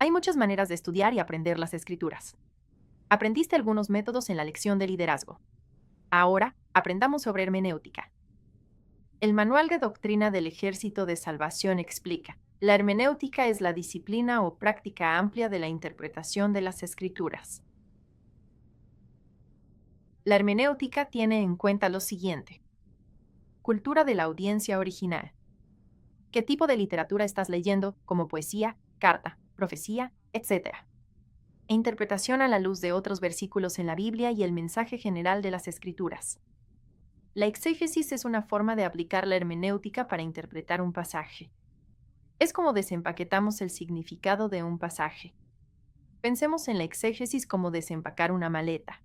Hay muchas maneras de estudiar y aprender las escrituras. Aprendiste algunos métodos en la lección de liderazgo. Ahora, aprendamos sobre hermenéutica. El Manual de Doctrina del Ejército de Salvación explica: la hermenéutica es la disciplina o práctica amplia de la interpretación de las escrituras. La hermenéutica tiene en cuenta lo siguiente: cultura de la audiencia original. ¿Qué tipo de literatura estás leyendo, como poesía, carta, profecía, etcétera? E interpretación a la luz de otros versículos en la Biblia y el mensaje general de las Escrituras. La exégesis es una forma de aplicar la hermenéutica para interpretar un pasaje. Es como desempaquetamos el significado de un pasaje. Pensemos en la exégesis como desempacar una maleta.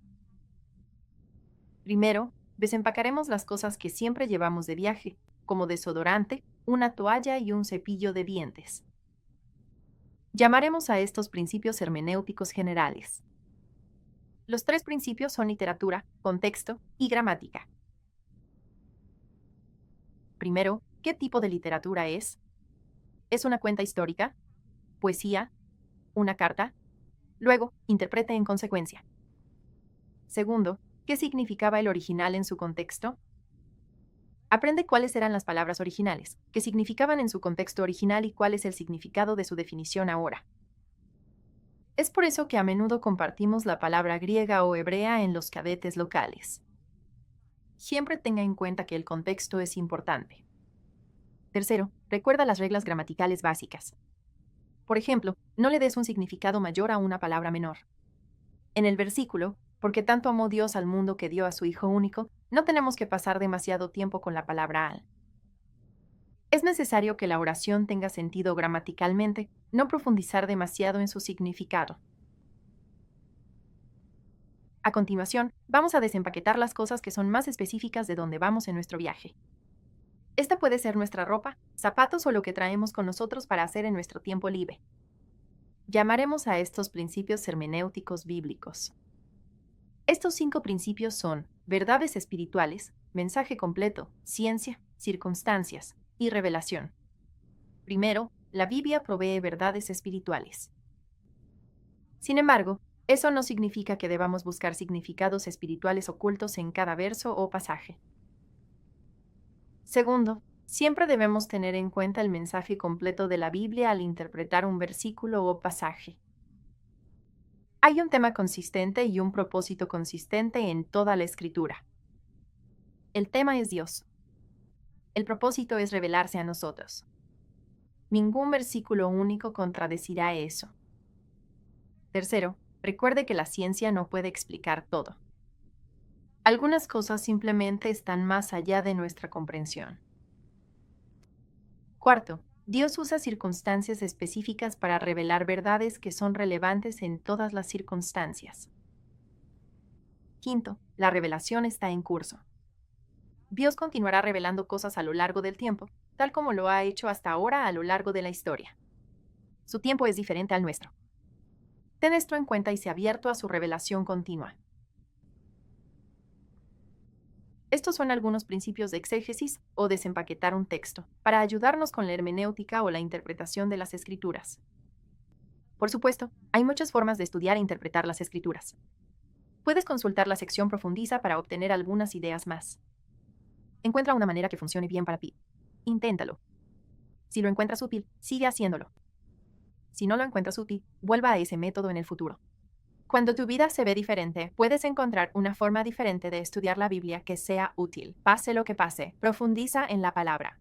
Primero, desempacaremos las cosas que siempre llevamos de viaje, como desodorante, una toalla y un cepillo de dientes. Llamaremos a estos principios hermenéuticos generales. Los tres principios son literatura, contexto y gramática. Primero, ¿qué tipo de literatura es? ¿Es una cuenta histórica? ¿Poesía? ¿Una carta? Luego, interprete en consecuencia. Segundo, ¿qué significaba el original en su contexto? Aprende cuáles eran las palabras originales, qué significaban en su contexto original y cuál es el significado de su definición ahora. Es por eso que a menudo compartimos la palabra griega o hebrea en los cadetes locales. Siempre tenga en cuenta que el contexto es importante. Tercero, recuerda las reglas gramaticales básicas. Por ejemplo, no le des un significado mayor a una palabra menor. En el versículo, porque tanto amó Dios al mundo que dio a su Hijo único, no tenemos que pasar demasiado tiempo con la palabra al. Es necesario que la oración tenga sentido gramaticalmente, no profundizar demasiado en su significado. A continuación, vamos a desempaquetar las cosas que son más específicas de donde vamos en nuestro viaje. Esta puede ser nuestra ropa, zapatos o lo que traemos con nosotros para hacer en nuestro tiempo libre. Llamaremos a estos principios hermenéuticos bíblicos. Estos 5 principios son verdades espirituales, mensaje completo, ciencia, circunstancias y revelación. Primero, la Biblia provee verdades espirituales. Sin embargo, eso no significa que debamos buscar significados espirituales ocultos en cada verso o pasaje. Segundo, siempre debemos tener en cuenta el mensaje completo de la Biblia al interpretar un versículo o pasaje. Hay un tema consistente y un propósito consistente en toda la Escritura. El tema es Dios. El propósito es revelarse a nosotros. Ningún versículo único contradecirá eso. Tercero, recuerde que la ciencia no puede explicar todo. Algunas cosas simplemente están más allá de nuestra comprensión. Cuarto, Dios usa circunstancias específicas para revelar verdades que son relevantes en todas las circunstancias. Quinto, la revelación está en curso. Dios continuará revelando cosas a lo largo del tiempo, tal como lo ha hecho hasta ahora a lo largo de la historia. Su tiempo es diferente al nuestro. Ten esto en cuenta y sé abierto a su revelación continua. Estos son algunos principios de exégesis o desempaquetar un texto, para ayudarnos con la hermenéutica o la interpretación de las escrituras. Por supuesto, hay muchas formas de estudiar e interpretar las escrituras. Puedes consultar la sección Profundiza para obtener algunas ideas más. Encuentra una manera que funcione bien para ti. Inténtalo. Si lo encuentras útil, sigue haciéndolo. Si no lo encuentras útil, vuelva a ese método en el futuro. Cuando tu vida se ve diferente, puedes encontrar una forma diferente de estudiar la Biblia que sea útil. Pase lo que pase, profundiza en la palabra.